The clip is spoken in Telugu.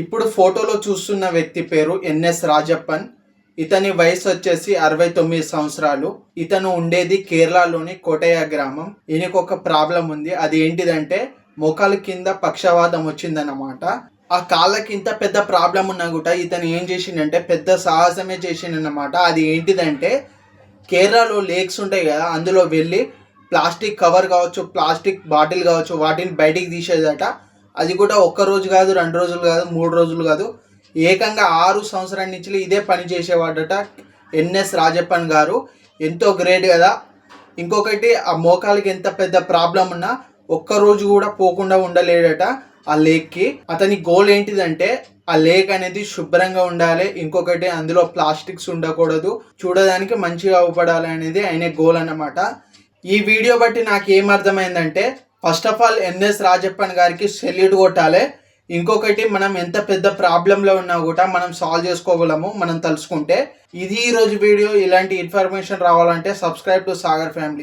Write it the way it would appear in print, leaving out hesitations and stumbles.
ఇప్పుడు ఫోటోలో చూస్తున్న వ్యక్తి పేరు ఎన్ఎస్ రాజప్పన్. ఇతని వయసు వచ్చేసి 69 సంవత్సరాలు. ఇతను ఉండేది కేరళలోని కోటయ్య గ్రామం. ఈయనకు ఒక ప్రాబ్లం ఉంది. అది ఏంటిదంటే మోకాల కింద పక్షవాతం వచ్చిందన్నమాట. ఆ కాళ్ళకి ఇంత పెద్ద ప్రాబ్లం ఉన్నా కూడా ఇతను ఏం చేసిండంటే పెద్ద సాహసమే చేసిండన్నమాట. అది ఏంటిదంటే కేరళలో లేక్స్ ఉంటాయి కదా, అందులో వెళ్ళి ప్లాస్టిక్ కవర్ కావచ్చు, ప్లాస్టిక్ బాటిల్ కావచ్చు, వాటిని బయటికి తీసేదట. అది కూడా ఒక్క రోజు కాదు, 2 రోజులు కాదు, 3 రోజులు కాదు, ఏకంగా 6 సంవత్సరాల నుంచి ఇదే పని చేసేవాడట ఎన్ఎస్ రాజప్పన్ గారు. ఎంతో గ్రేట్ కదా. ఇంకొకటి, ఆ మోకాలకి ఎంత పెద్ద ప్రాబ్లం ఉన్నా ఒక్కరోజు కూడా పోకుండా ఉండలేడట ఆ లేక్కి. అతని గోల్ ఏంటిదంటే ఆ లేక్ అనేది శుభ్రంగా ఉండాలి, ఇంకొకటి అందులో ప్లాస్టిక్స్ ఉండకూడదు, చూడడానికి మంచిగా అవపడాలి అనేది ఆయన గోల్ అన్నమాట. ఈ వీడియో బట్టి నాకు ఏమర్థమైందంటే, first of all NS Rajappan గారికి సెల్యూట్ కొట్టాలి. ఇంకొకటి, మనం ఎంత పెద్ద ప్రాబ్లంలో ఉన్నా కూడా మనం సాల్వ్ చేసుకోగలము మనం తలుచుకుంటే. ఇది ఈరోజు వీడియో. ఇలాంటి ఇన్ఫర్మేషన్ రావాలంటే సబ్స్క్రైబ్ టు సాగర్ ఫ్యామిలీ.